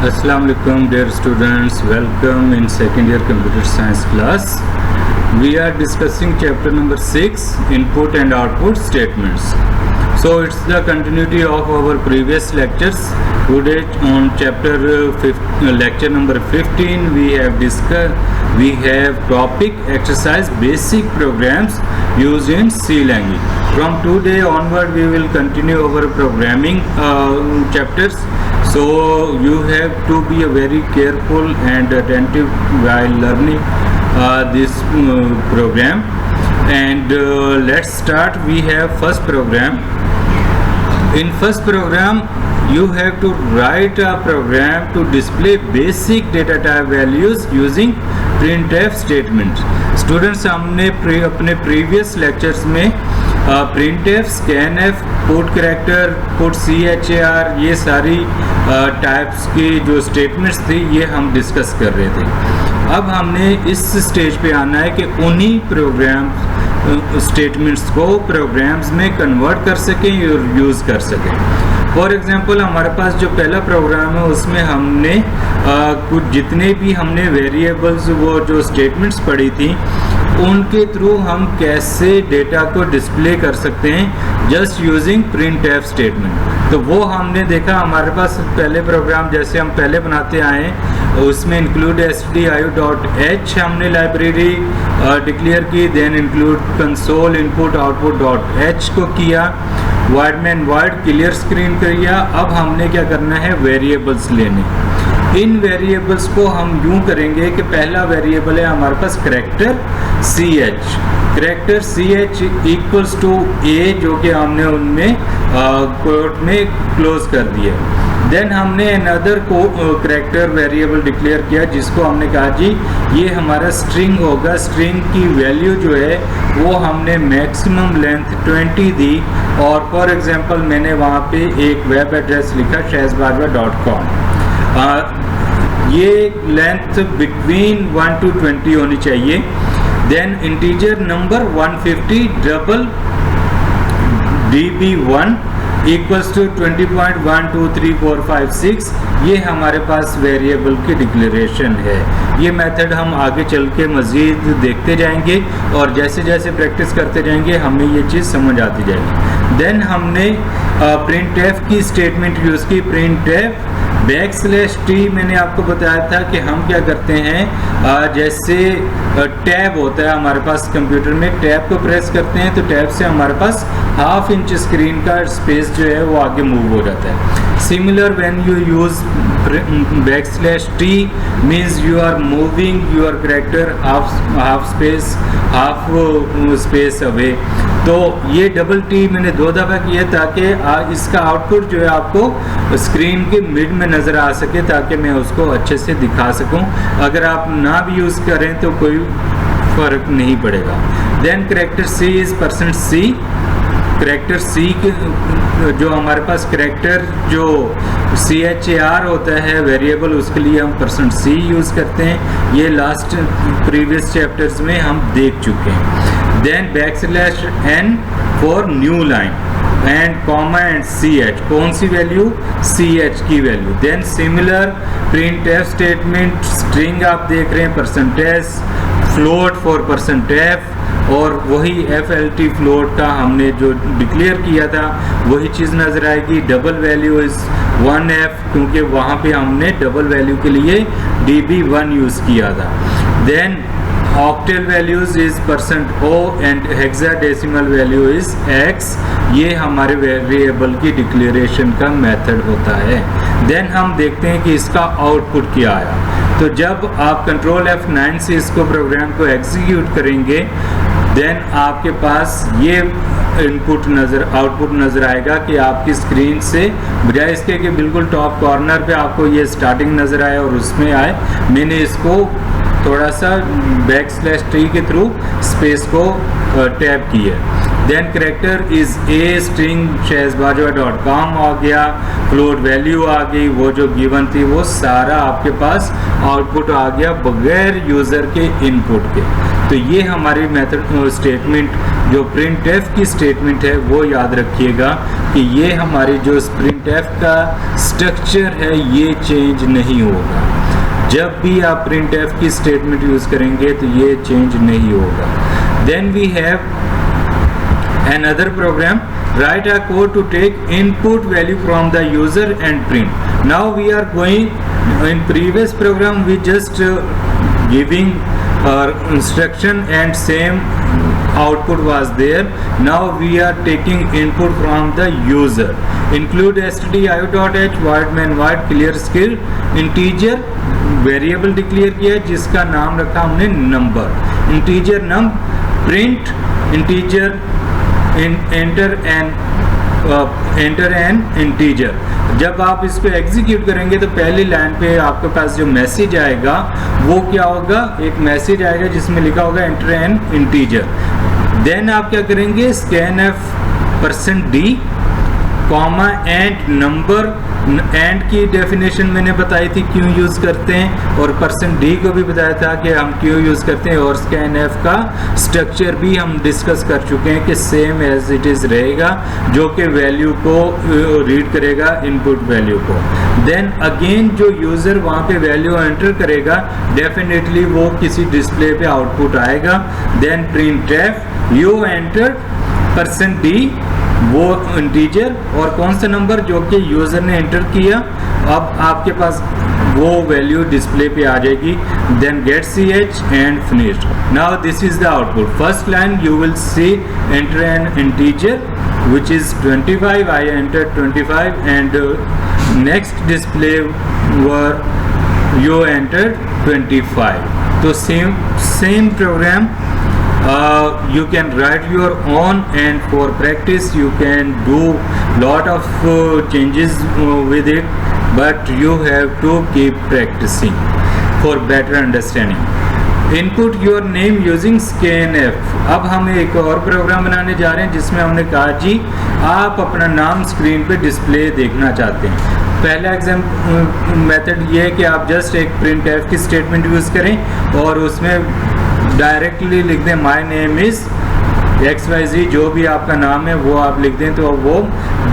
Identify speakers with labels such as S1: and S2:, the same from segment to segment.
S1: Assalamu alaikum dear students, welcome in second year computer science class. We are discussing chapter number 6, input and output statements. So it's the continuity of our previous lectures. Today on lecture number 15 we have topic exercise basic programs used in C language. From today onward we will continue our programming chapters. So you have to be very careful and attentive while learning this program. And let's start. We have first program. In first program you have to write a program to display basic data type values using printf statements. Students, हमने अपने previous lectures में printf, scanf, put character, put char ये सारी types की जो statements थी ये हम डिस्कस कर रहे थे. अब हमने इस स्टेज पे आना है कि उन्हीं प्रोग्राम स्टेटमेंट्स को प्रोग्राम्स में कन्वर्ट कर सकें और यूज़ कर सकें. फॉर एग्जांपल हमारे पास जो पहला प्रोग्राम है उसमें हमने कुछ जितने भी हमने वेरिएबल्स वो जो स्टेटमेंट्स पढ़ी थी उनके थ्रू हम कैसे डेटा को डिस्प्ले कर सकते हैं जस्ट यूजिंग प्रिंटफ स्टेटमेंट. तो वो हमने देखा. हमारे पास पहले प्रोग्राम जैसे हम पहले बनाते आए उसमें इंक्लूड stdio.h हमने लाइब्रेरी डिक्लेयर की. Then include console input output dot h को किया. Void main void clear screen किया. अब हमने क्या करना है, वेरिएबल्स लेने. इन वेरिएबल्स को हम यूं करेंगे कि पहला वेरिएबल है हमारे पास character ch. Character ch equals to a जो कि हमने उनमें कोट में क्लोज कर दिया. देन हमने अनदर को करेक्टर वेरिएबल डिक्लेयर किया जिसको हमने कहा जी ये हमारा स्ट्रिंग होगा. स्ट्रिंग की वैल्यू जो है वो हमने मैक्सिमम लेंथ 20 दी. और फॉर एग्जांपल मैंने वहाँ पे एक वेब एड्रेस लिखा shahzbajwa.com. ये लेंथ बिटवीन 1 to 20 होनी चाहिए. Then integer number 150 double db1 equals to 20.12345 ये हमारे पास वेरिएबल की डिक्लेरेशन है. ये मेथड हम आगे चल के मज़ीद देखते जाएंगे और जैसे जैसे प्रैक्टिस करते जाएंगे हमें ये चीज़ समझ आती जाएगी. देन हमने प्रिंटफ की स्टेटमेंट यूज़ की. प्रिंटफ \t मैंने आपको बताया था कि हम क्या करते हैं, जैसे टैब होता है हमारे पास कंप्यूटर में, टैब को प्रेस करते हैं तो टैब से हमारे पास ½ इंच स्क्रीन का स्पेस जो है वो आगे मूव हो जाता है. Similar when you use \t means you are moving your character half space away. तो ये टी मैंने 2 दफ़ा किया ताकि इसका आउटपुट जो है आपको स्क्रीन के मिड में नज़र आ सके ताकि मैं उसको अच्छे से दिखा सकूं. अगर आप ना भी यूज़ करें तो कोई फ़र्क नहीं पड़ेगा. Then character c is %c. Character c जो हमारे पास करेक्टर जो char होता है वेरिएबल उसके लिए हम %c यूज़ करते हैं. ये लास्ट प्रीवियस चैप्टर्स में हम देख चुके हैं. Then \n for new line and comma and ch. कौन सी वैल्यू, ch की value. Then similar printf statement string आप देख रहे हैं %s, फ्लोट फॉर %f और वही flt फ्लोट का हमने जो डिक्लेयर किया था वही चीज़ नज़र आएगी. डबल वैल्यू इज़ 1f क्योंकि वहाँ पे हमने डबल वैल्यू के लिए db1 यूज़ किया था. Then octal values is %o and hexadecimal value is x. ये हमारे वेरिएबल की डिक्लेरेशन का मेथड होता है. देन हम देखते हैं कि इसका आउटपुट क्या आया. तो जब आप कंट्रोल F9 से इसको प्रोग्राम को एग्जीक्यूट करेंगे देन आपके पास ये आउटपुट नज़र आएगा कि आपकी स्क्रीन से बजाय इसके कि बिल्कुल टॉप कॉर्नर पे आपको ये स्टार्टिंग नज़र आए और उसमें आए, मैंने इसको थोड़ा सा \t के थ्रू स्पेस को टैप किया. Then character is a string shahzbajwa.com आ गया. फ्लोट वैल्यू आ गई, वो जो गिवन थी वो सारा आपके पास आउटपुट आ गया बगैर यूज़र के इनपुट के. तो ये हमारी मेथड स्टेटमेंट जो printf की स्टेटमेंट है वो याद रखिएगा कि ये हमारी जो printf का स्ट्रक्चर है ये चेंज नहीं होगा। जब भी आप printf की स्टेटमेंट यूज़ करेंगे तो ये चेंज नहीं होगा। Then we have another program, write a code to take input value from the user and print. Now we are going, in previous program we just giving instruction and same output was there. Now we are taking input from the user. Include stdio.h void main void clear skill integer variable declare किया है जिसका नाम रखा हमने number, integer num, print integer, enter an integer. जब आप इसको execute करेंगे तो पहली लाइन पे आपके पास जो मैसेज आएगा वो क्या होगा, एक मैसेज आएगा जिसमें लिखा होगा एंटर एन इंटीजर। देन आप क्या करेंगे, scan F %d comma and number. And की डेफिनेशन मैंने बताई थी क्यों यूज़ करते हैं, और %d को भी बताया था कि हम क्यों यूज़ करते हैं, और स्कैन एफ का स्ट्रक्चर भी हम डिस्कस कर चुके हैं कि सेम एज इट इज़ रहेगा, जो कि वैल्यू को रीड करेगा, इनपुट वैल्यू को। देन अगेन जो यूज़र वहाँ पे वैल्यू एंटर करेगा डेफिनेटली वो किसी डिस्प्ले पे आउटपुट आएगा। Then printf you enter %d वो इंटीजर और कौन सा नंबर जो कि यूज़र ने एंटर किया, अब आपके पास वो वैल्यू डिस्प्ले पे आ जाएगी। Then get ch and finished. Now this is the output. First line you will see enter an integer which is 25. I entered 25 and next display were you entered 25. तो same program you can write your own, and for practice you can do lot of changes with it, but you have to keep practicing for better understanding. Input your name using scanf. अब हम एक और programme बनाने जा रहे हैं जिसमें हमने कहा जी आप अपना नाम स्क्रीन पे डिस्प्ले देखना चाहते हैं। पहला मेथड ये है कि आप जस्ट एक प्रिंट एफ की स्टेटमेंट यूज़ करें और उसमें डायरेक्टली लिख दें माय नेम इज़ XYZ, जो भी आपका नाम है वो आप लिख दें तो वो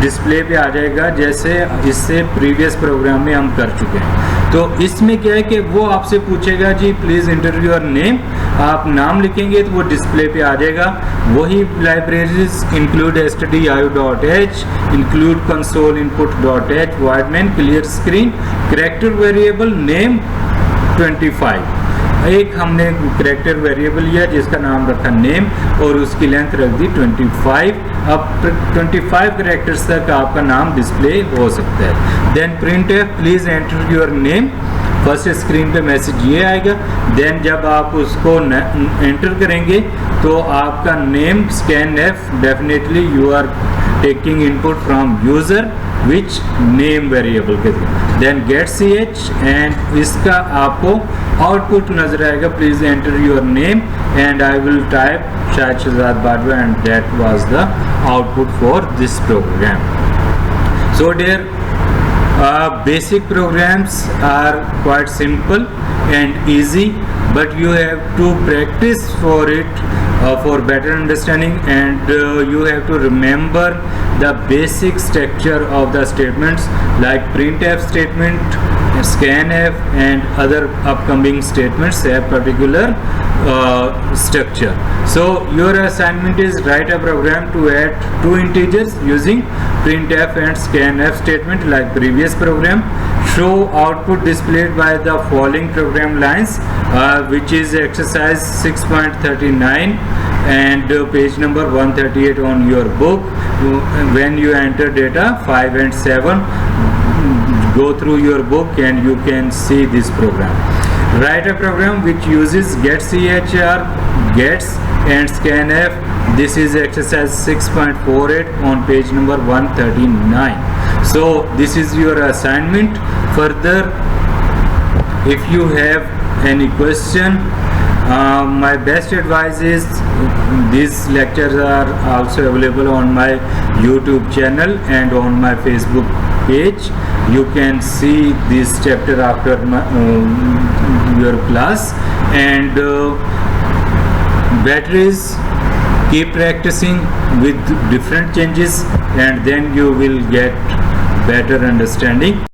S1: डिस्प्ले पे आ जाएगा, जैसे इससे प्रीवियस प्रोग्राम में हम कर चुके हैं। तो इसमें क्या है कि वो आपसे पूछेगा जी प्लीज़ इंटर योर नेम, आप नाम लिखेंगे तो वो डिस्प्ले पे आ जाएगा। वही libraries include stdio.h, include console input.h, void main clear screen, character variable name 25। एक हमने कैरेक्टर वेरिएबल लिया जिसका नाम रखा नेम और उसकी लेंथ रख दी 25। अब 25 कैरेक्टर्स तक आपका नाम डिस्प्ले हो सकता है। Then printf please enter your name, first screen पे मैसेज ये आएगा। देन जब आप उसको एंटर करेंगे तो आपका name scanf definitely you are taking input from user which name variable के through. Then get ch and इसका आपको आउटपुट नजर आएगा, please enter your name and I will type Shahid Shahzad Bajwa and that was the output for this program. So dear basic programs are quite simple and easy, but you have to practice for it for better understanding, and you have to remember the basic structure of the statements like printf statement, scanf and other upcoming statements have particular structure. So your assignment is write a program to add two integers using printf and scanf statement like previous program. Show output displayed by the following program lines, which is exercise 6.39 and page number 138 on your book. When you enter data 5 and 7, go through your book and you can see this program. Write a program which uses getchr, gets and scanf. This is exercise 6.48 on page number 139. So this is your assignment. Further, if you have any question, my best advice is these lectures are also available on my YouTube channel and on my Facebook page. You can see this chapter after your class, and Better is keep practicing with different changes, and then you will get better understanding.